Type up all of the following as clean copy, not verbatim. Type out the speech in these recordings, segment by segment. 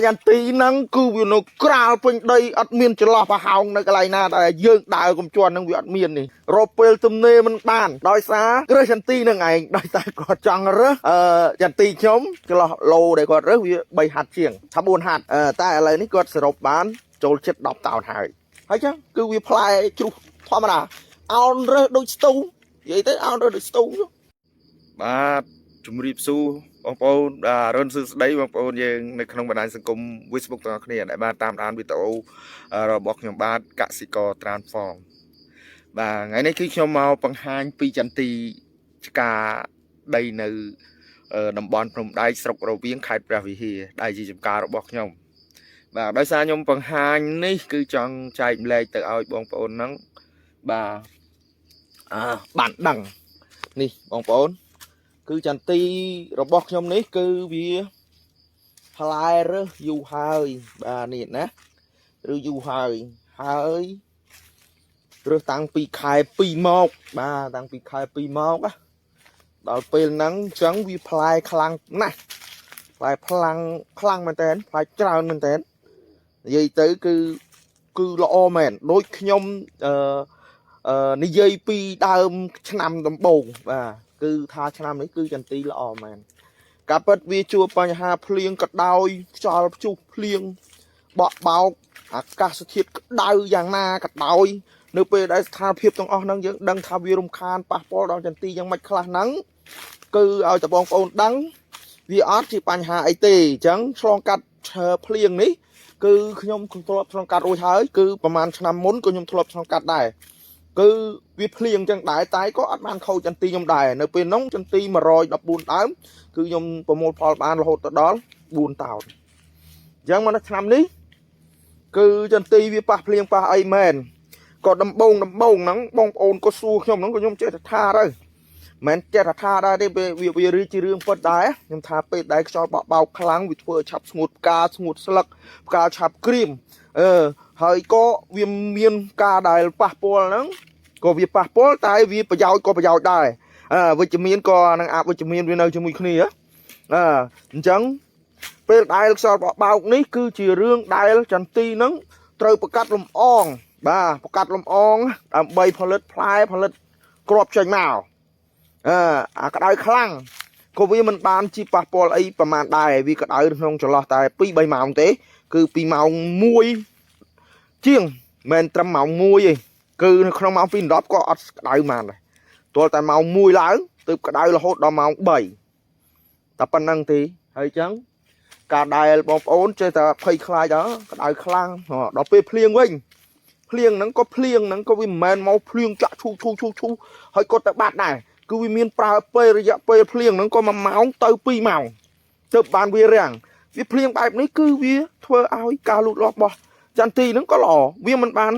ยันตีนั่งคือวินกราลเป็นได้อัดเมียนจะรอพะเฮาในกลายนาแต่ยืงดาวกำจวนนั่งวิอัดเมียนนี่รบเปลตุมเนมันบ้านดอยซาเรื่องยันตีนั่งไงดอยซากอดจังเรื่องยันตีชมจะรอโลได้กอดเรื่องวิใบหัดเชียงทับบุญหัดแต่อะไรนี่กอดสรบบ้านโจลเช็ดดอกเต่าหายใช่จังคือวิพลายจุธรรมดาเอาเรื่องโดยสตูvậy tới ao rồi được stung bà chúng riêng su bông bông rơn sư đấy bông bông nhưในក្នុងបណ្ដាញសង្គម Facebook ទាំងអស់គ្នាដែលបានតាមដានវីដេអូរបស់ខ្ញុំបាទកសិករ Transform បាទថ្ងៃនេះគឺខ្ញុំមកបង្ហាញពីចន្ទីឆ្កាដីនៅតំបន់ភ្នំដៃស្រុករវៀងខេត្តព្រះវិហារដែលជាចំការរបស់ខ្ញុំបាទដោយសារខ្ញុំបង្ហាញនេះគឺចង់ចែកម្លែកទៅឲ្យបងប្អូនហ្នឹងបាទបានដឹងនេះបងប្អូនគឺចន្ទីរបស់ខ្ញុំនេះគឺវាផ្លែរើសយូរហើយបាទនេះណាឬយូរហើយរើសតាំងពីខែ2មកបាទតាំងពីខែ2មកដល់ពេលហ្នឹងអញ្ចឹងវាផ្លែខ្លាំងណាស់ផ្លែខ្លាំងមែនតើផ្លែច្រើនមែនតើនិយាយទៅគឺល្អមែនដូចខ្ញុំនិយាយពីដើមឆ្នាំដំបូងបាទគឺថាឆ្នាំនេះគឺចន្ទីល្អមែនការពិតវាជួបបញ្ហាភ្លៀងក៏ដោយខ្យល់ព្យុះភ្លៀងបក់បោកអាកាសធាតុក្តៅយ៉ាងណាក៏ដោយនៅពេលដែលស្ថានភាពទាំងអស់ហ្នឹងយើងដឹងថាវារំខានប៉ះពាល់ដល់ចន្ទីយ៉ាងម៉េចខ្លះហ្នឹងគឺឲ្យតែបងប្អូនដឹងវាអត់ជាបញ្ហាអីទេអញ្ចឹងឆ្លងកាត់ភ្លៀងនេះគឺខ្ញុំធ្លាប់ឆ្លងកាត់រួចហើយគឺប្រហែលឆ្នាំមុនក៏ខ្ញុំធ្លាប់ឆ្លងកាត់ដែរគឺវាភ្លៀងចឹងដែរតែក៏អត់បានខូចចន្ទីខ្ញុំដែរនៅពេលនោះចន្ទី114ដើមគឺខ្ញុំប្រមូលផលបានរហូតដល់4តោនអញ្ចឹងមកឆ្នាំនេះគឺចន្ទីវាប៉ះភ្លៀងប៉ះអីមែនក៏ដំបងហ្នឹងបងប្អូនក៏សួរខ្ញុំហ្នឹងក៏ខ្ញុំចេះតែថាទៅមិនចេះតែថាដែរទេវារឿងជារឿងពិតដែរខ្ញុំថាពេលដែលខ្យល់បក់បោកខ្លាំងវាធ្វើឲ្យឆាប់ស្ងួតផ្កាស្ងួតស្លឹកផ្កាឆាប់ក្រៀមហើយក៏វាមានការដែលប៉ះពាល់ហ្នឹងក៏វាប៉ះពាល់តែវាប្រយោជន៍ក៏ប្រយោជន៍ដែរវិជ្ជមានក៏នឹងអវិជ្ជមានវានៅជាមួយគ្នាអញ្ចឹងពេលដែលខ្យល់បក់បោកនេះគឺជារឿងដែលចន្ទីហ្នឹងត្រូវប្រកាត់លំអងបាទប្រកាត់លំអងដើម្បីផលិតផ្លែផលិតគ្រាប់ចេញមកអាក្តៅខ្លាំងក៏វាមិនបានជីប៉ះពាល់អីប្រហែលដែរវាក្តៅក្នុងចន្លោះតែ 2-3 ម៉ោងទេគឺពីម៉ោង1ជាងមិនត្រឹមម៉ោង1ទេគឺនៅក្នុងម៉ោង2:10ក៏អត់ក្តៅហ្មងដែរទាល់តែម៉ោង1ឡើងទើបក្តៅរហូតដល់ម៉ោង3តែប៉ុណ្្នឹងទេហើយអញ្ចឹងការដែលបងប្អូនចេះតែភ័យខ្លាចដល់ក្តៅខ្លាំងដល់ពេលភ្លៀងវិញភ្លៀងហ្នឹងក៏វាមិនមែនមកភ្លៀងចាក់ឈូហើយក៏ទៅបាត់ដែរគឺវាមានប្រើពេលរយៈពេលភ្លៀងហ្នឹងក៏1ម៉ោងទៅ2ម៉ោងទើបបានវារាំងវាភ្លៀងបែបនេះគឺវាធ្វើឲ្យការលូតលាស់របស់ចន្ទីហ្នឹងក៏ល្អវាមិនបាន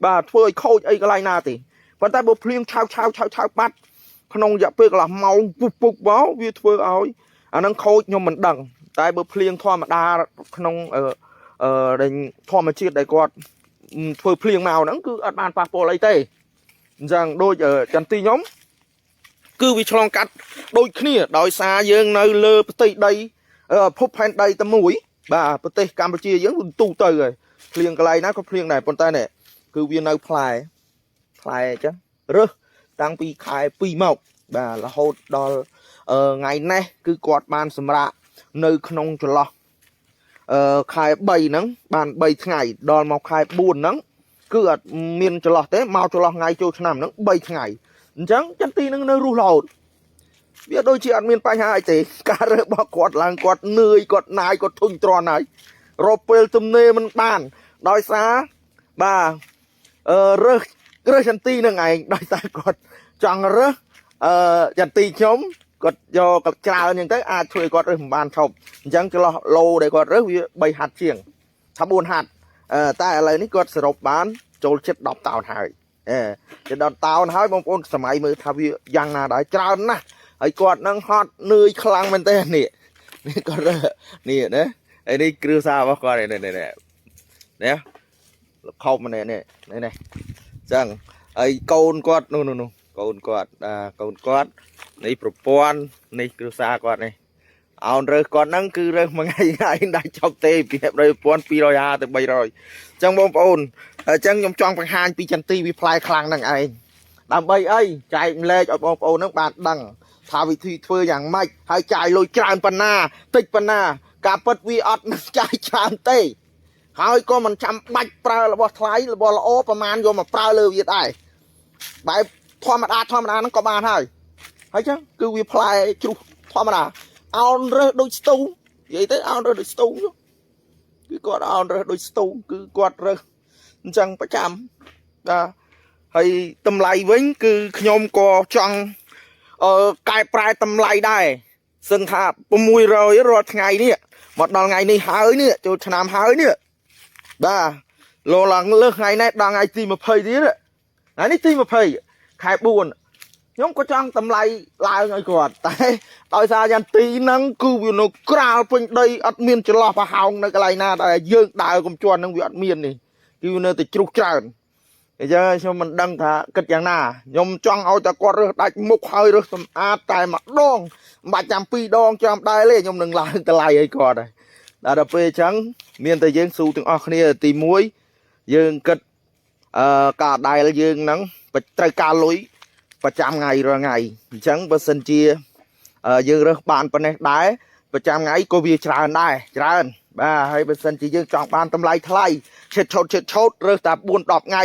បាទធ្វើឲ្យខូចអីកន្លែងណាទេប៉ុន្តែបើភ្លៀងឆាវបាត់ក្នុងរយៈពេលកន្លះម៉ោងពុកមកវាធ្វើឲ្យអាហ្នឹងខូចខ្ញុំមិនដឹងតែបើភ្លៀងធម្មតាក្នុងធម្មជាតិដែលគាត់ធ្វើភ្លៀងមកហ្នឹងគឺអត់បានប៉ះពាល់អីទេអញ្ចឹងដូចចន្ទីខ្ញុំគឺវាឆ្លងកាត់ដូចគ្នាដោយសារយើងនៅលើផ្ទៃដីភពផែនដីតែមួយបាទប្រទេសកម្ពុជាយើងទូទៅហើយភ្លៀងកន្លែងណាក៏ភ្លៀងដែរប៉ុន្តែនេះគឺវានៅផ្លែអញ្ចឹងរើសតាំងពីខែ2មកបាទរហូតដល់ថ្ងៃនេះគឺគាត់បានសម្រាកនៅក្នុងចន្លោះខែ3ហ្នឹងបាន3ថ្ងៃដល់មកខែ4ហ្នឹងគឺអត់មានចន្លោះទេមកចន្លោះថ្ងៃចូលឆ្នាំហ្នឹង3ថ្ងៃអញ្ចឹងចន្ទីហ្នឹងនៅរស់រហូតវាដូចជាអត់មានបញ្ហាអីទេការរើសរបស់គាត់ឡើងគាត់នឿយគាត់ណាយគាត់ធុញទ្រាន់ហើយរកពេលទំនេរមិនបានដោយសារបាទរើសចន្ទីហ្នឹងឯងដោយសារគាត់ចង់រើសចន្ទីខ្ញុំគាត់យកច្រើនអញ្ចឹងទៅអាចជួយគាត់រើសមិនបានឈប់អញ្ចឹងចន្លោះឡូដែលគាត់រើសវា3ហាត់ជាងថា4ហាត់តែឥឡូវនេះគាត់សរុបបានចូលចិត្ត10តោនហើយជា10តោនហើយបងប្អូនសម័យមើលថាវាយ៉ាងណាដែរច្រើនណាស់ហើយគាត់នឹងហត់នឿយខ្លាំងមែនទេនេះគាត់នេះណាហើយនេះគ្រឿងសាររបស់គាត់នេះលខោបនេះចឹងហើយកូនគាត់នោះកូនគាត់នេះប្រព័ន្ធនេះគ្រឿងសារគាត់នេះ เอาเรื่องก่อนนั่งคือเรื่องมันง่ายได้ชอบเตะเปียบเลยปอนปีรอยาแต่ใบรอยจังบงปอนจังยมจองปัญหาปีจันตีวิพลายคลังนั่งไอ้ตามใบไอ้ใจเล่เอาบงปอนนั่งบาดดังทาวิธีเพื่ออย่างไม่หายใจลอยจานปนาติดปนากาปัดวีออดนั่งใจจานเตะหายก็มันจำบัดปลาระบอทลายระบอละโอประมาณโยมมาปลาเลยได้ใบธรรมดานั่งก็มาให้หายจังคือวิพลายจุธรรมดาเอาเรื่องโดยสตูvậy tớiเอาเรื่องโดยสตูคือกอดเอาเรื่องโดยสตูคือกอดเรื่องจังประจำให้ตำไลวิ่งคือขยมก็จังกายปลายตำไลได้ซึ่งถ้าประมุยเรารอดไงเนี่ยหมดดองไงนี่หายเนี่ยจุดชนามหายเนี่ยบ้าโลหลังเลิกไงเนี่ยดองไงตีมาเพย์ดิเนี่ยไหนนี่ตีมาเพย์ขายบุญnhóm có trang tầm lại lại ngay quạt tại tại sao dân tí nắng cứ vì nó cao bên đây admin chỉ lo phải hỏng nơi cái này na tại dương đại cũng cho năng bị admin này cứ nơi từ trục tràn để cho mình đăng thả kịch dạng na nhóm trang ao cho con rồi đại một hơi rồi tại mặt đong 300 pi đong cho đại lên nhóm đừng lại cái này ấy còn này đã đập về trắng miền tây dương su từng kia tì muối dương kịch cả đại là dương nắng và trai ca lốiประจำไงรอไงจังเปอร์เซ็นต์เจียยืงเรื่องบานปนได้ประจำไงก็วิจารณ์ได้จารณ์บ้าให้เปอร์เซ็นต์เจียยืงจองบานตำไลทลายเช็ดโชดเรื่องแต่บุญดอกไง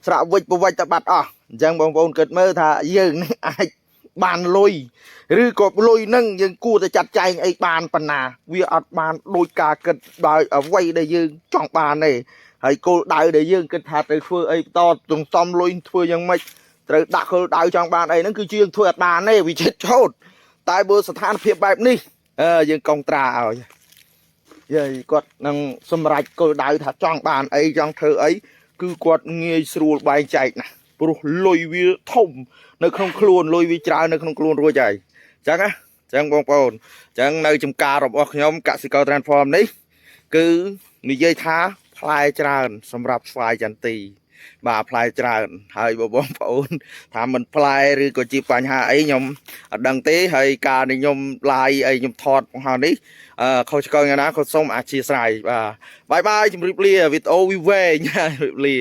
สระวิจประวัติบัตรอ่ะจังบางคนเกิดเมื่อถ้ายืงไอ้บานลุยหรือกบลุยนั่งยังกู้จะจัดใจไอ้บานปนาวิอัดบานโดยกาเกิดได้เอาไว้ได้ยืงจองบานนี่ให้กูได้ได้ยืงเกิดหาได้เฟื่อไอ้ต่อตรงซ้อมลุยเฟื่อยังไม่แต่ดักเขาดาวจังบานไอ้นั่นคือเชียงถวดบานนี่วิจิตรโชดตายเบอร์สถานเพียบแบบนี้ยังกองตราเอายัยกดนั่งสมรัยก็ดาวถ้าจังบานไอ้จังเธอไอ้คือกดเงยสูบใบใจนะปลุกลอยวิทุ่มในขนมครัวลอยวิจารในขนมครัวรัวใจจังอะจังบองปอนจังในจำการរបស់ខ្ញុំកសិករ transform នេះគឺនិយាយថាផ្លែច្រើនសម្រាប់ស្វាយចន្ទីបាទផ្លែច្រើនហើយបងប្អូនថាមិនផ្លែឬក៏ជាបញ្ហាអីខ្ញុំអត់ដឹងទេហើយការនេះខ្ញុំ live អីខ្ញុំថតបង្ហោះនេះខុសឆ្គងយ៉ាងណាក៏សូមអធិស្ឋានបាទបាយបាយជម្រាបលាវីដេអូវាវែងជម្រាបលា